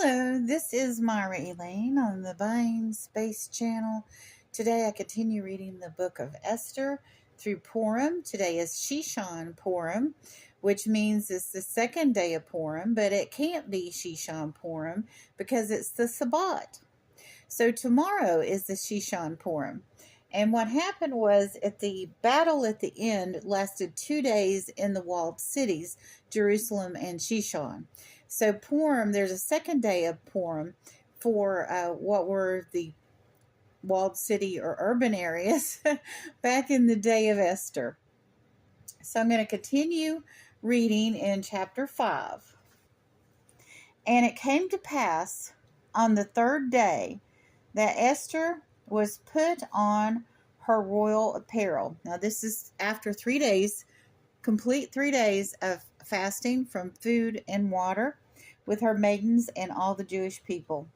Hello, this is Myra Elaine on the Vine Space Channel. Today I continue reading the book of Esther through Purim. Today is Shishan Purim, which means it's the second day of Purim, but it can't be Shishan Purim because it's the Shabbat. So tomorrow is the Shishan Purim. And what happened was at the battle at the end lasted 2 days in the walled cities, Jerusalem and Shishan. So Purim, there's a second day of Purim for what were the walled city or urban areas back in the day of Esther. So I'm going to continue reading in chapter 5. And it came to pass on the third day that Esther was put on her royal apparel. Now this is after 3 days, complete 3 days of fasting from food and water with her maidens and all the Jewish people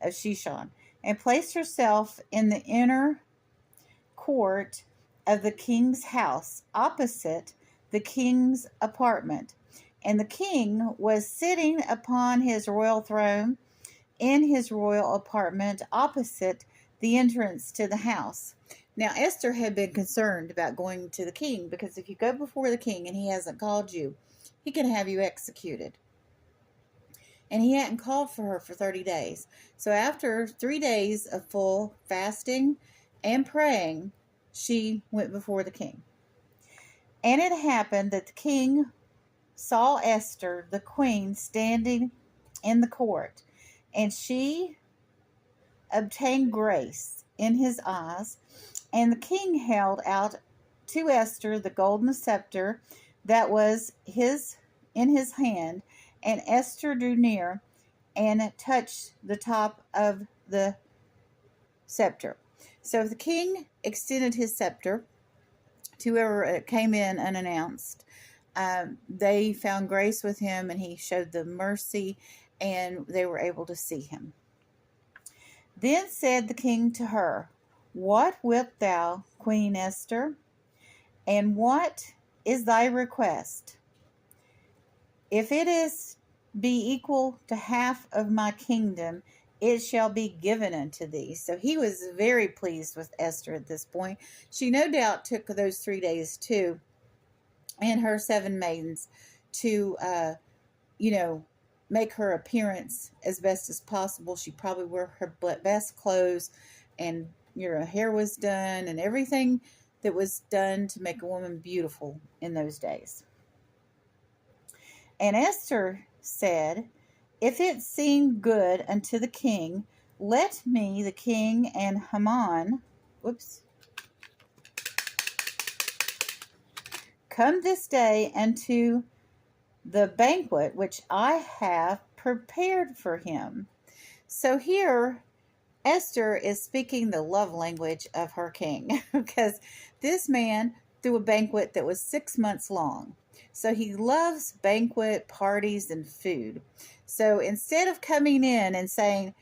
of Shishan, and placed herself in the inner court of the king's house opposite the king's apartment. And the king was sitting upon his royal throne in his royal apartment opposite the entrance to the house. Now, Esther had been concerned about going to the king because if you go before the king and he hasn't called you, he can have you executed. And he hadn't called for her for 30 days. So after 3 days of full fasting and praying, she went before the king. And it happened that the king saw Esther, the queen, standing in the court, and she obtained grace in his eyes. And the king held out to Esther the golden scepter that was in his hand, and Esther drew near and touched the top of the scepter. So the king extended his scepter to whoever came in unannounced. They found grace with him, and he showed them mercy, and they were able to see him. Then said the king to her, "What wilt thou, Queen Esther? And what is thy request? If it be equal to half of my kingdom, it shall be given unto thee." So he was very pleased with Esther at this point. She no doubt took those 3 days too, and her 7 maidens to, make her appearance as best as possible. She probably wore her best clothes, and her hair was done, and everything that was done to make a woman beautiful in those days. And Esther said, "If it seem good unto the king, let me, the king, and Haman, come this day unto the banquet which I have prepared for him." So here, Esther is speaking the love language of her king because this man threw a banquet that was 6 months long. So he loves banquet parties and food. So instead of coming in and saying,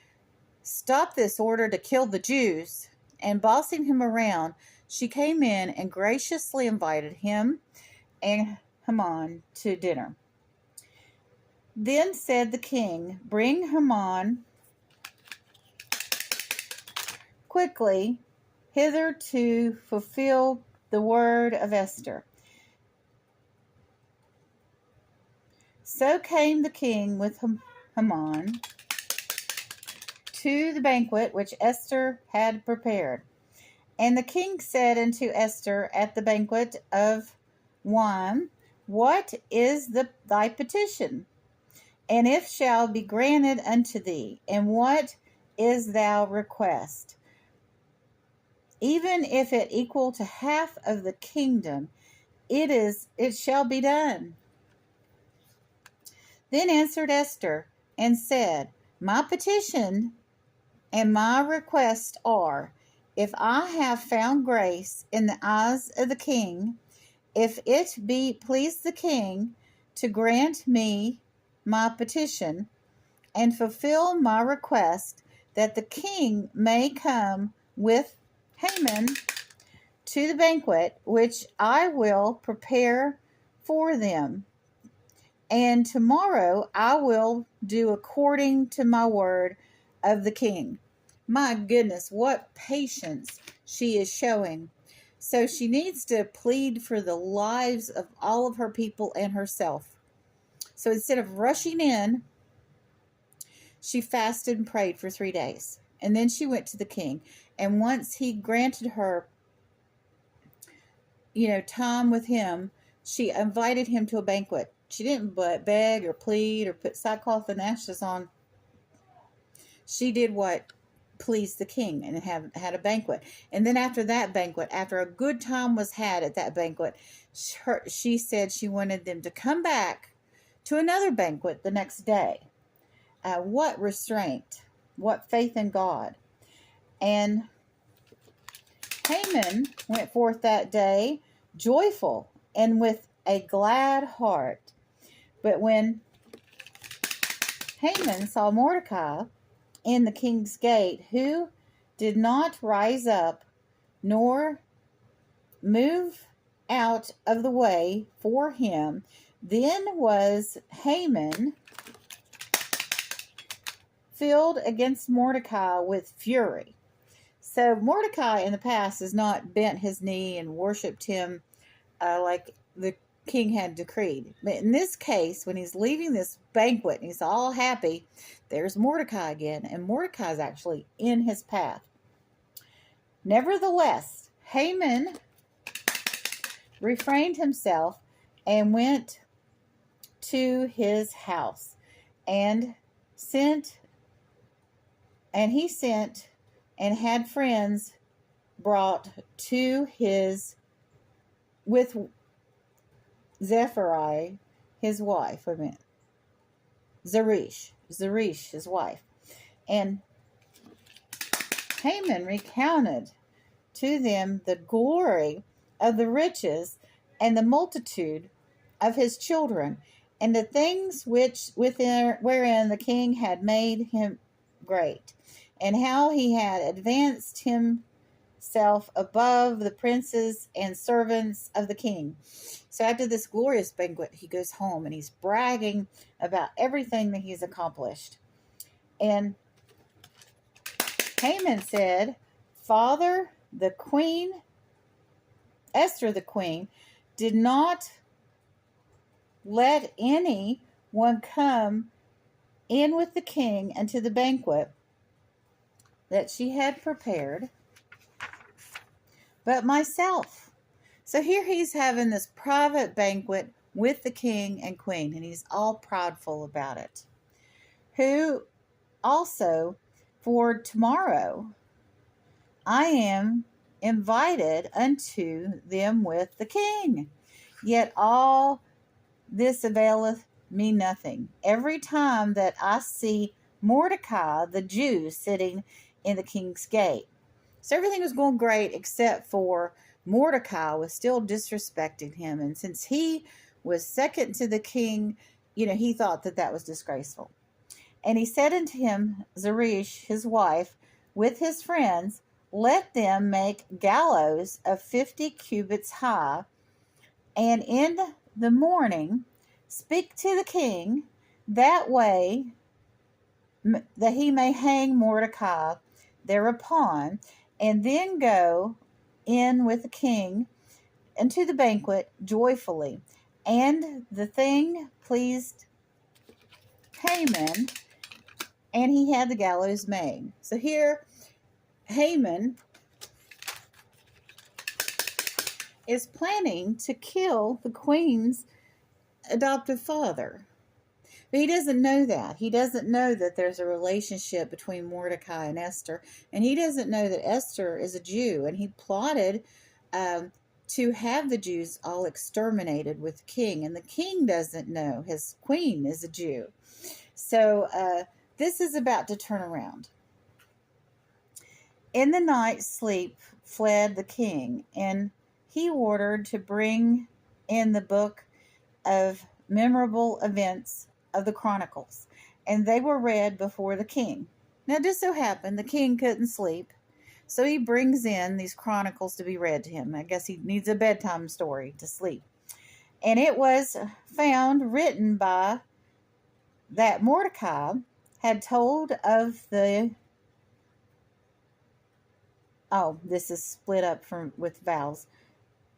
"Stop this order to kill the Jews," and bossing him around, she came in and graciously invited him and Haman to dinner. Then said the king, "Bring Haman quickly hither to fulfill the word of Esther." So came the king with Haman to the banquet which Esther had prepared. And the king said unto Esther at the banquet of wine, "What is thy petition? And if shall be granted unto thee, and what is thou request? Even if it equal to half of the kingdom, it shall be done." Then answered Esther and said, "My petition and my request are, if I have found grace in the eyes of the king, if it be pleased the king to grant me my petition and fulfill my request, that the king may come with Haman to the banquet which I will prepare for them, and tomorrow I will do according to my word of the king. My goodness, what patience she is showing. So she needs to plead for the lives of all of her people and herself. So instead of rushing in, she fasted and prayed for 3 days. And then she went to the king. And once he granted her, time with him, she invited him to a banquet. She didn't beg or plead or put sackcloth and ashes on. She did what pleased the king and had a banquet. And then after that banquet, after a good time was had at that banquet, she said she wanted them to come back to another banquet the next day. What restraint, what faith in God. And Haman went forth that day joyful and with a glad heart. But when Haman saw Mordecai in the king's gate, who did not rise up nor move out of the way for him, then was Haman filled against Mordecai with fury. So Mordecai in the past has not bent his knee and worshipped him like the king had decreed. But in this case, when he's leaving this banquet and he's all happy, there's Mordecai again. And Mordecai is actually in his path. Nevertheless, Haman refrained himself and went to his house and he sent and had friends brought to his with Zephaniah, his wife. Zeresh, his wife. And Haman recounted to them the glory of the riches and the multitude of his children, and the things wherein the king had made him great, and how he had advanced himself above the princes and servants of the king. So after this glorious banquet, he goes home and he's bragging about everything that he's accomplished. And Haman said, Father, the queen, Esther the queen, did not let any one come in with the king unto the banquet that she had prepared, but myself. So here he's having this private banquet with the king and queen, and he's all proudful about it. Who also, for tomorrow, I am invited unto them with the king. Yet all this availeth me nothing. Every time that I see Mordecai, the Jew, sitting in the king's gate. So everything was going great except for Mordecai was still disrespecting him. And since he was second to the king, he thought that was disgraceful. And he said unto him, Zeresh, his wife, with his friends, let them make gallows of 50 cubits high, and in the morning speak to the king, that way that he may hang Mordecai thereupon, and then go in with the king into the banquet joyfully. And the thing pleased Haman, and he had the gallows made. So here, Haman is planning to kill the queen's adoptive father. But he doesn't know that. He doesn't know that there's a relationship between Mordecai and Esther. And he doesn't know that Esther is a Jew. And he plotted to have the Jews all exterminated with the king. And the king doesn't know his queen is a Jew. So this is about to turn around. In the night sleep fled the king, and he ordered to bring in the book of memorable events of the Chronicles, and they were read before the king. Now, it just so happened the king couldn't sleep, so he brings in these Chronicles to be read to him. I guess he needs a bedtime story to sleep. And it was found written by that Mordecai had told of the, this is split up with vowels,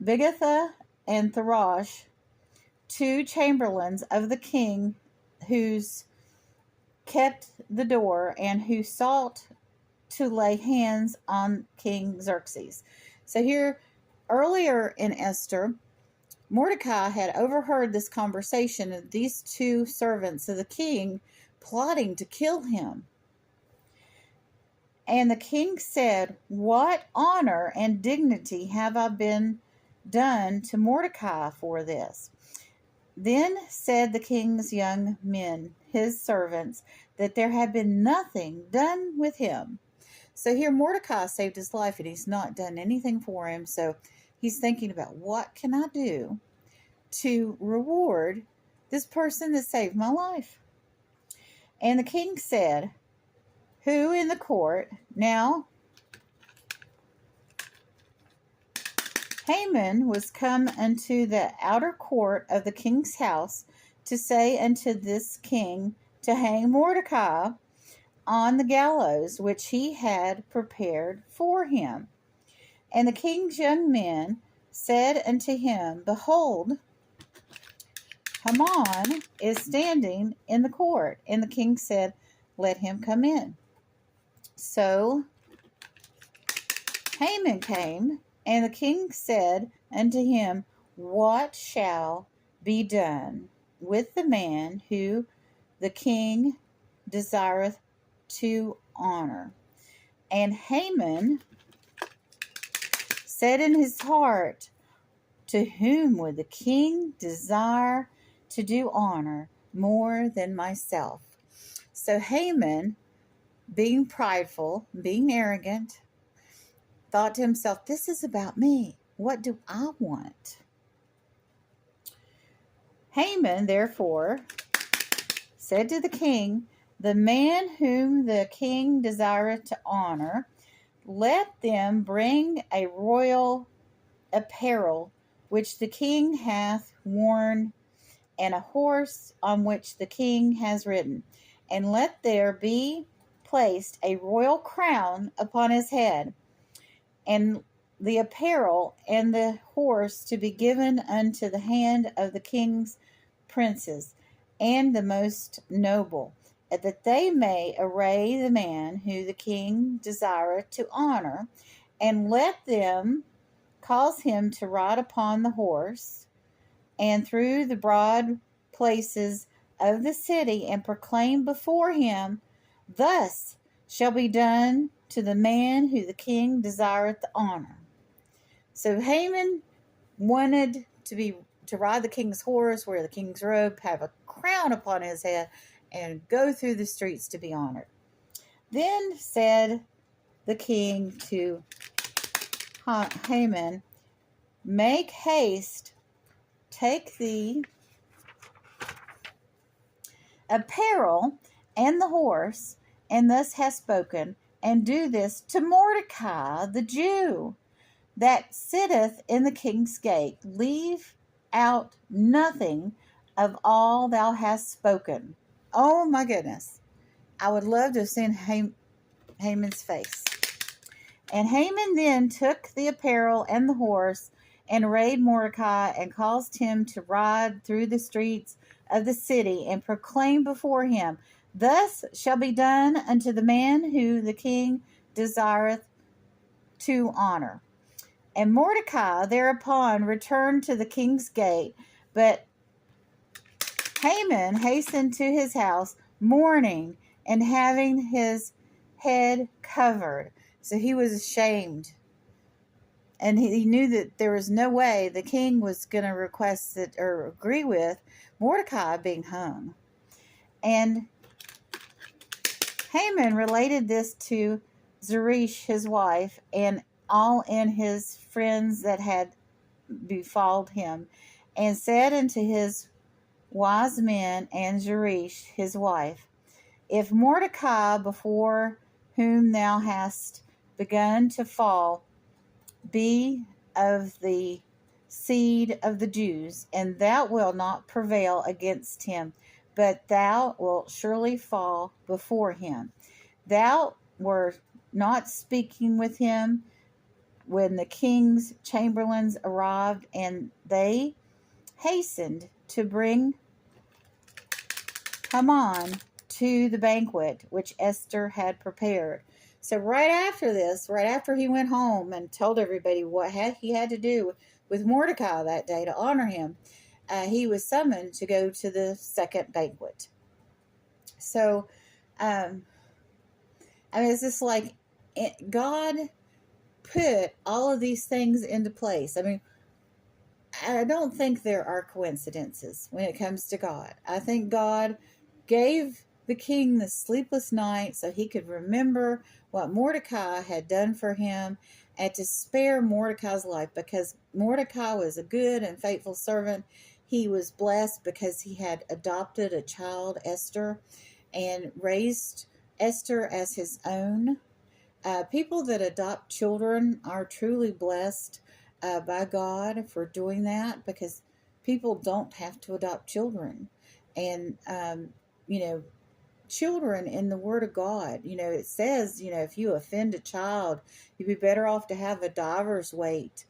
Bigatha and Tharash, two chamberlains of the king, who's kept the door and who sought to lay hands on King Xerxes. So here, earlier in Esther, Mordecai had overheard this conversation of these two servants of the king plotting to kill him. And the king said, "What honor and dignity have I been done to Mordecai for this?" Then said the king's young men, his servants, that there had been nothing done with him. So here Mordecai saved his life and he's not done anything for him. So he's thinking about, what can I do to reward this person that saved my life? And the king said, "Who in the court?" Now Haman was come unto the outer court of the king's house to say unto this king to hang Mordecai on the gallows which he had prepared for him. And the king's young men said unto him, "Behold, Haman is standing in the court." And the king said, "Let him come in." So Haman came, and the king said unto him, "What shall be done with the man who the king desireth to honor?" And Haman said in his heart, "To whom would the king desire to do honor more than myself?" So Haman, being prideful, being arrogant, thought to himself, this is about me. What do I want? Haman, therefore, said to the king, "The man whom the king desireth to honor, let them bring a royal apparel which the king hath worn, and a horse on which the king has ridden, and let there be placed a royal crown upon his head, and the apparel and the horse to be given unto the hand of the king's princes and the most noble, that they may array the man who the king desireth to honor, and let them cause him to ride upon the horse, and through the broad places of the city, and proclaim before him, Thus shall be done to the man who the king desireth to honor." So Haman wanted to ride the king's horse, wear the king's robe, have a crown upon his head, and go through the streets to be honored. Then said the king to Haman, "Make haste, take the apparel and the horse, and thus hast spoken, and do this to Mordecai the Jew, that sitteth in the king's gate. Leave out nothing of all thou hast spoken." Oh my goodness. I would love to have seen Haman's face. And Haman then took the apparel and the horse, and arrayed Mordecai, and caused him to ride through the streets of the city, and proclaim before him, "Thus shall be done unto the man who the king desireth to honor." And Mordecai thereupon returned to the king's gate, but Haman hastened to his house, mourning and having his head covered. So he was ashamed. And he knew that there was no way the king was going to request that or agree with Mordecai being hung. And Haman related this to Zeresh, his wife, and all in his friends that had befalled him, and said unto his wise men and Zeresh, his wife, "If Mordecai, before whom thou hast begun to fall, be of the seed of the Jews, and thou wilt not prevail against him, but thou wilt surely fall before him. Thou wert not speaking with him when the king's chamberlains arrived, and they hastened to bring Haman to the banquet which Esther had prepared. So right after this, right after he went home and told everybody what he had to do with Mordecai that day to honor him, he was summoned to go to the second banquet. So, I mean, it's just like God put all of these things into place. I mean, I don't think there are coincidences when it comes to God. I think God gave the king the sleepless night so he could remember what Mordecai had done for him and to spare Mordecai's life, because Mordecai was a good and faithful servant. He was blessed because he had adopted a child, Esther, and raised Esther as his own. People that adopt children are truly blessed by God for doing that, because people don't have to adopt children. And, children in the Word of God, it says, if you offend a child, you'd be better off to have a diver's weight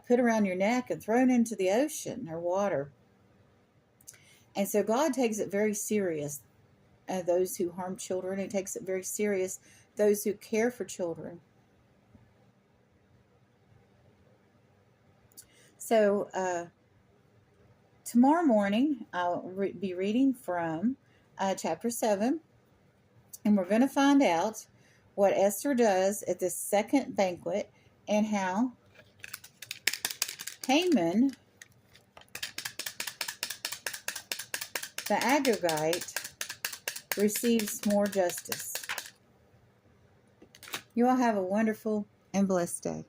put around your neck and thrown into the ocean or water. And so God takes it very serious, those who harm children. He takes it very serious, those who care for children. So tomorrow morning, I'll be reading from chapter 7, and we're going to find out what Esther does at this second banquet and how Haman, the Agagite, receives more justice. You all have a wonderful and blessed day.